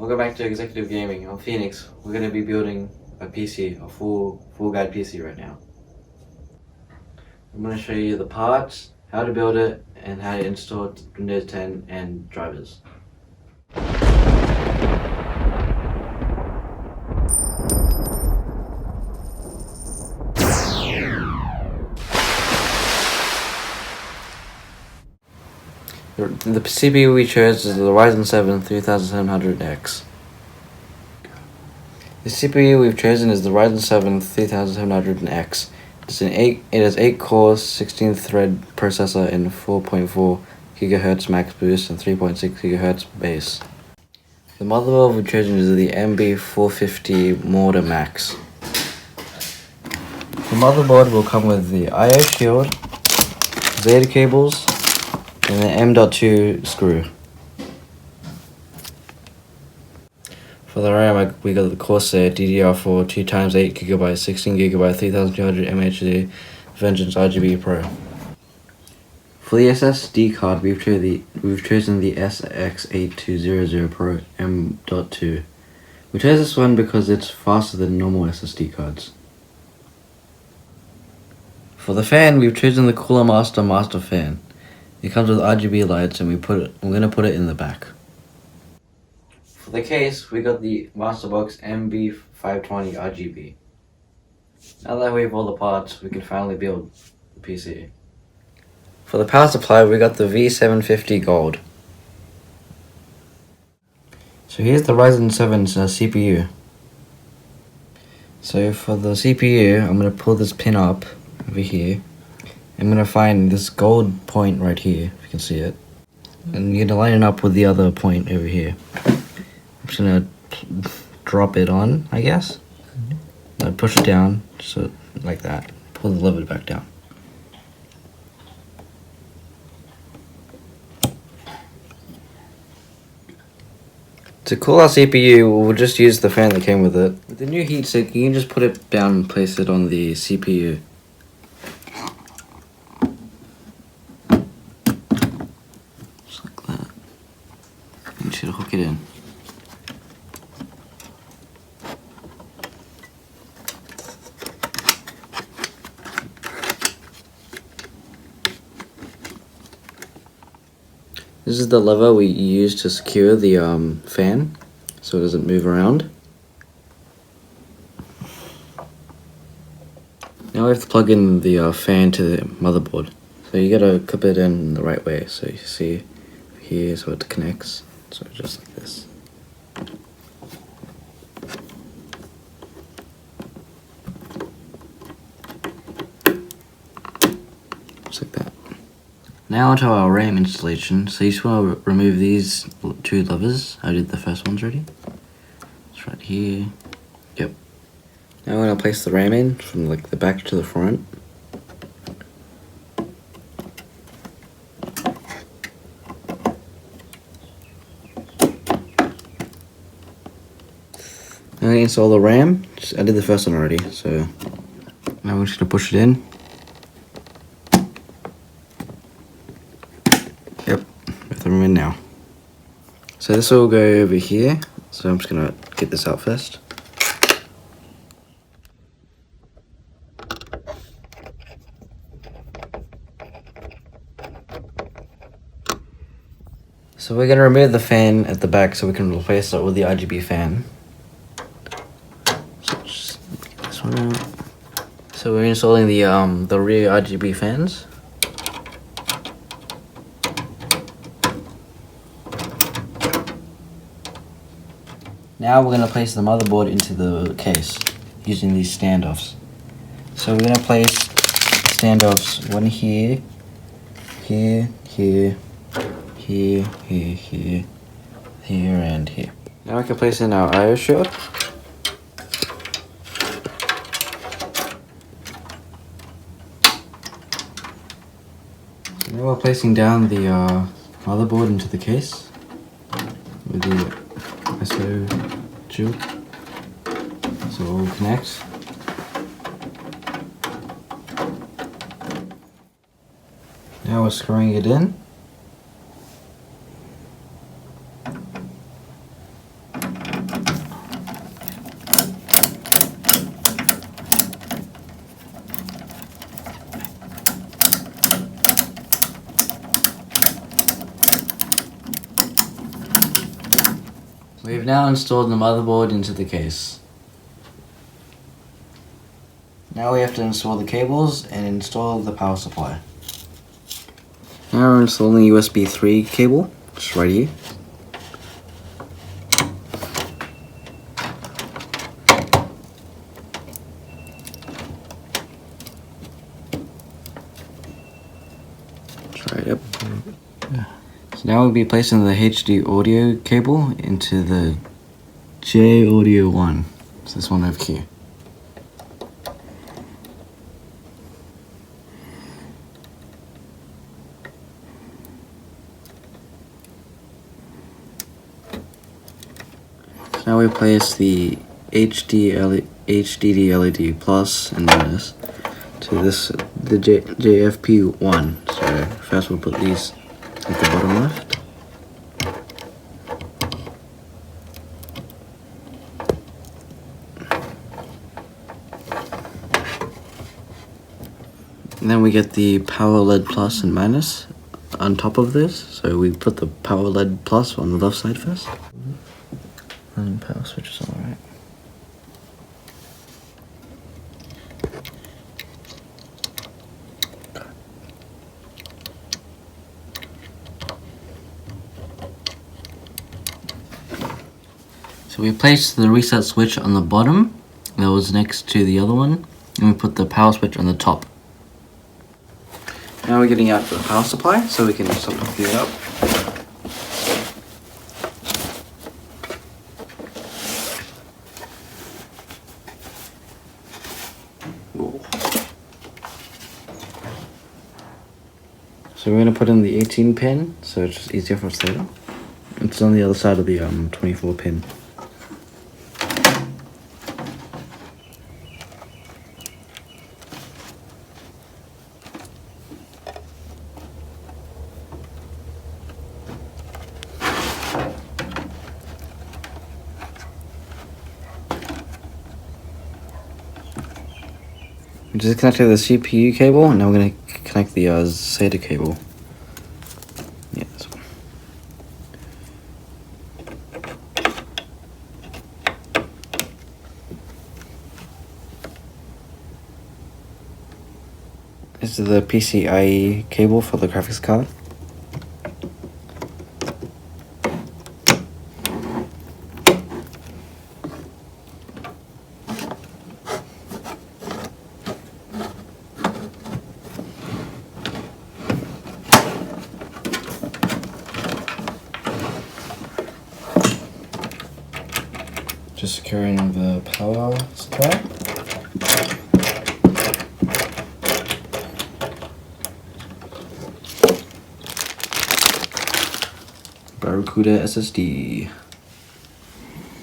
Welcome back to Executive Gaming. I'm Phoenix. We're going to be building a PC, a full guide PC right now. I'm going to show you the parts, how to build it, and how to install Windows 10 and drivers. The CPU we chose is the Ryzen 7 3700X. The CPU we've chosen is the Ryzen 7 3700X. It has 8 cores, 16 thread processor and 4.4 GHz max boost and 3.6 GHz base. The motherboard we've chosen is the MB450 Mortar Max. The motherboard will come with the I/O shield, SATA cables, and the M.2 screw. For the RAM, we got the Corsair DDR4 2x8 GB, 16 GB, 3200 mAh Vengeance RGB Pro. For the SSD card, we've chosen the SX8200 Pro M.2. We chose this one because it's faster than normal SSD cards. For the fan, we've chosen the Cooler Master fan. It comes with RGB lights, and we're gonna put it in the back. For the case, we got the Masterbox MB520 RGB. Now that we have all the parts, we can finally build the PC. For the power supply, we got the V750 Gold. So here's the Ryzen 7 CPU. So for the CPU, I'm gonna pull this pin up over here. I'm gonna find this gold point right here, if you can see it. And you're gonna line it up with the other point over here. I'm just gonna drop it on, I guess. I'll push it down, so like that. Pull the lever back down. To cool our CPU, we'll just use the fan that came with it. With the new heatsink, you can just put it down and place it on the CPU. Just like that. You should hook it in. This is the lever we use to secure the fan, so it doesn't move around. Now we have to plug in the fan to the motherboard. So you gotta clip it in the right way. So you see here, so it connects. So just like this. Just like that. Now onto our RAM installation. So you just want to remove these two levers. I did the first ones already. It's right here. Yep. Now I'm going to place the RAM in from like the back to the front. Now I install the RAM. I did the first one already. So now we're just going to push it in. Them in now. So this will go over here. So I'm just gonna get this out first. So we're gonna remove the fan at the back so we can replace it with the RGB fan. So just get this one out. So we're installing the rear RGB fans. Now we're going to place the motherboard into the case using these standoffs. So we're going to place standoffs, one here, here, here, here, here, here, here, and here. Now we can place in our I/O shield. Now we're placing down the motherboard into the case with the ISO shield, so it will connect. Now we're screwing it in. We've now installed the motherboard into the case. Now we have to install the cables and install the power supply. Now we're installing USB 3 cable, just right here. Just right up. So now we'll be placing the HD audio cable into the J Audio 1. So this one over here. So now we place the HDD LED plus and minus to the JFP1. So first we'll put these at the bottom left. And then we get the power LED plus and minus on top of this. So we put the power LED plus on the left side first. And power switch is alright. So we placed the reset switch on the bottom, that was next to the other one, and we put the power switch on the top. Now we're getting out the power supply so we can start hooking it up. Whoa. So we're going to put in the 18 pin so it's just easier for us later. It's on the other side of the 24 pin. We just connected the CPU cable, and now we're going to connect the SATA cable. Yeah, this one. This is the PCIe cable for the graphics card. Just securing the power supply. Barracuda SSD.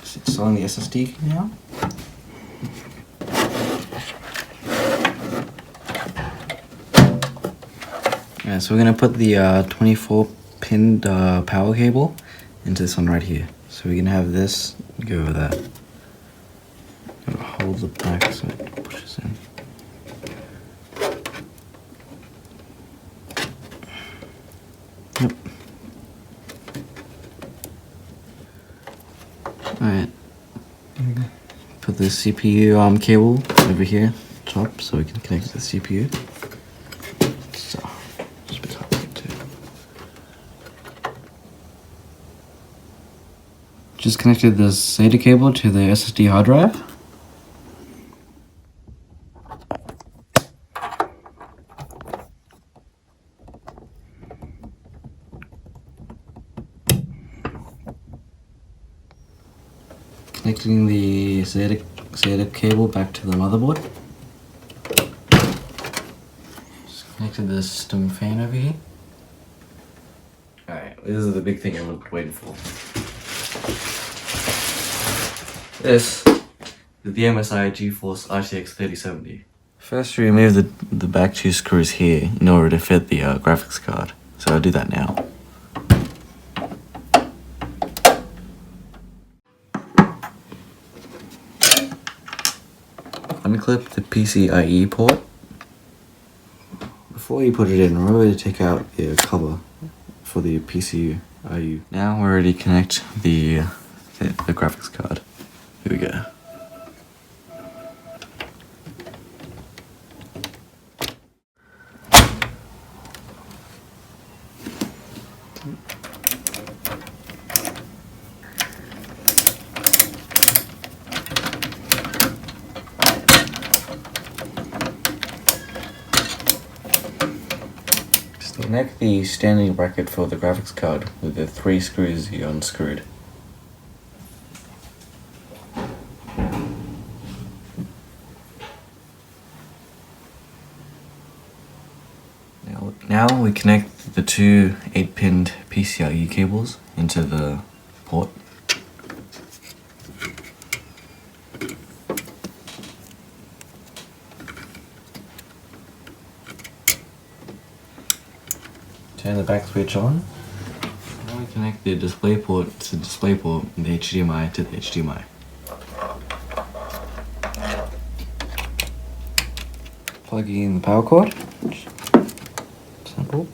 Just installing the SSD now. Yeah, so we're gonna put the 24 pin power cable into this one right here. So we can have this go over there. Hold the back so it pushes in. Yep. Alright. Put the CPU cable over here, top, so we can connect to the CPU. So, just a bit hard to get to. Just connected the SATA cable to the SSD hard drive. Connecting the SATA cable back to the motherboard. Just connected the system fan over here. Alright, this is the big thing everyone's waiting for. This is the MSI GeForce RTX 3070. First we remove the back two screws here in order to fit the graphics card. So I'll do that now. Unclip the PCIe port. Before you put it in, remember to take out the cover for the PCIe. Now we're ready to connect the the graphics card. Here we go. Connect the standing bracket for the graphics card with the 3 screws you unscrewed. Now we connect the 2 8-pinned PCIe cables into the port. Turn the back switch on. Now we connect the display port to the display port and the HDMI to the HDMI. Plugging in the power cord. Simple.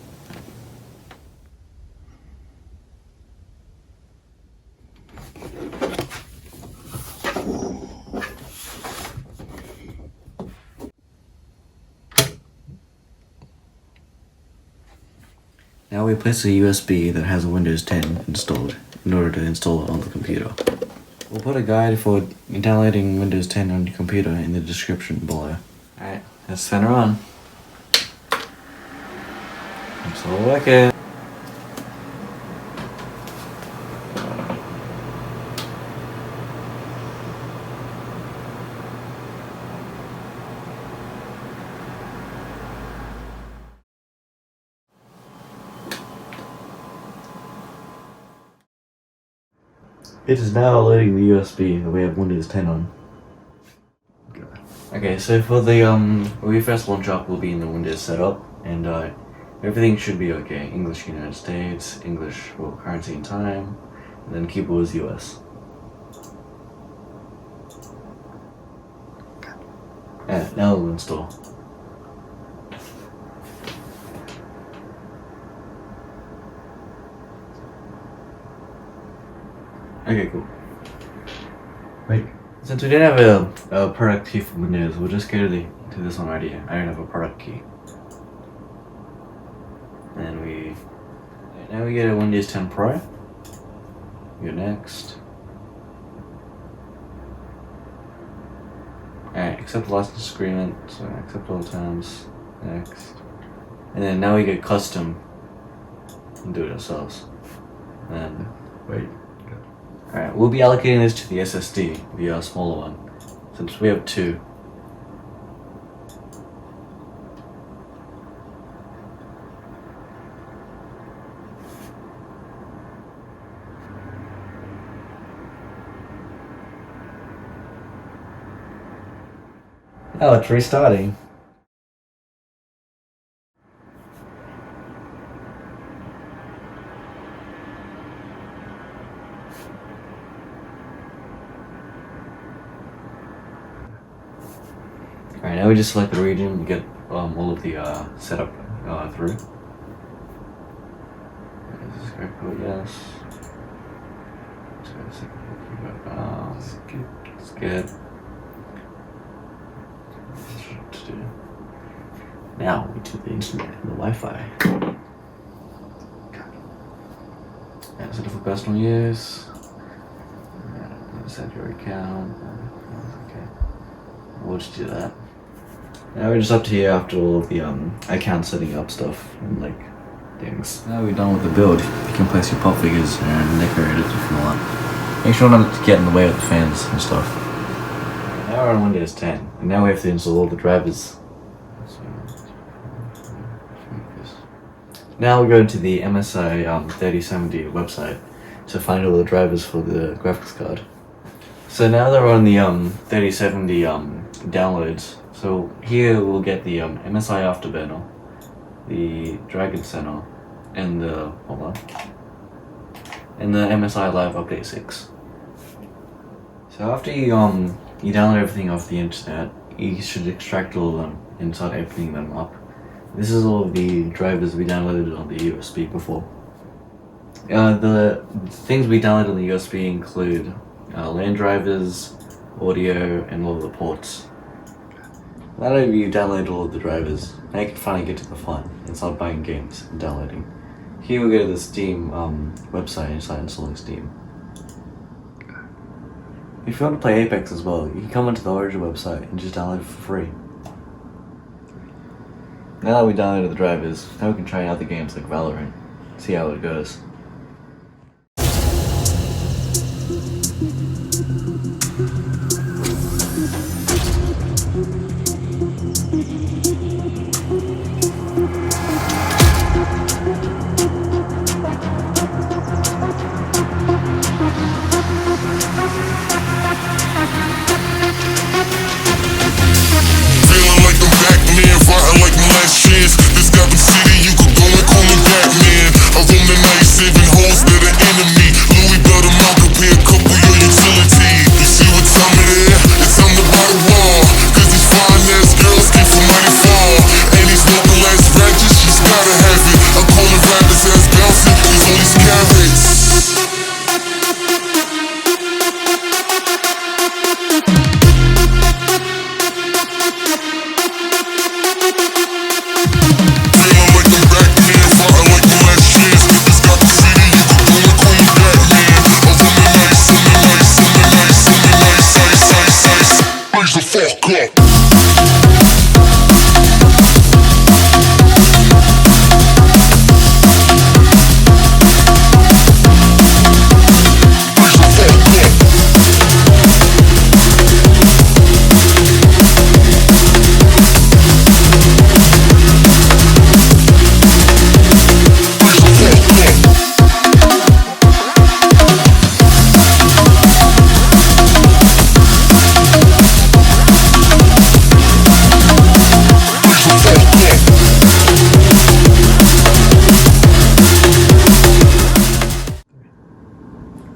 Now we place a USB that has a Windows 10 installed in order to install it on the computer. We'll put a guide for downloading Windows 10 on your computer in the description below. Alright, let's turn her on. It's all working. It is now loading the USB that we have Windows 10 on. Okay, so for the when we first launch up, we'll be in the Windows setup, and everything should be okay. English United States, English for currency and time, and then keyboard is US. Yeah, now we'll install. Okay, cool. Wait. Since we didn't have a product key for Windows, we'll just go to this one right here. I don't have a product key. And now we get a Windows 10 Pro. Go next. Alright, accept the license agreement. So accept all terms. Next. And then now we get custom and do it ourselves. And wait. Alright, we'll be allocating this to the SSD, the smaller one, since we have 2. Oh, it's restarting. Alright, now we just select the region and get all of the setup through. This is great, yes. Skip. Now we do the internet and the Wi-Fi. And set up for personal use. Set your account. Okay. We'll just do that. Now we're just up to here after all of the account setting up stuff and like things. Now we're done with the build. You can place your pop figures and decorate it if you want. Make sure not to get in the way of the fans and stuff. Now we're on Windows 10, and now we have to install all the drivers. Now we go to the MSI 3070 website to find all the drivers for the graphics card. So now they're on the 3070 downloads. So here we'll get the MSI Afterburner, the Dragon Center, and the MSI Live Update 6. So after you download everything off the internet, you should extract all of them and start opening them up. This is all of the drivers we downloaded on the USB before. The things we download on the USB include LAN drivers, audio, and all of the ports. Now that you download all of the drivers, now you can finally get to the fun and start buying games and downloading. Here we go to the Steam website and start installing Steam. If you want to play Apex as well, you can come onto the Origin website and just download it for free. Now that we downloaded the drivers, now we can try out the games like Valorant, see how it goes.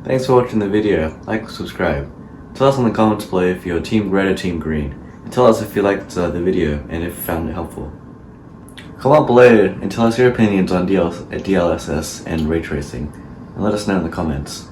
Thanks for watching the video. Like and subscribe. Tell us in the comments below if you're Team Red or Team Green. And tell us if you liked the video and if you found it helpful. Comment below and tell us your opinions on DLSS and ray tracing. And let us know in the comments.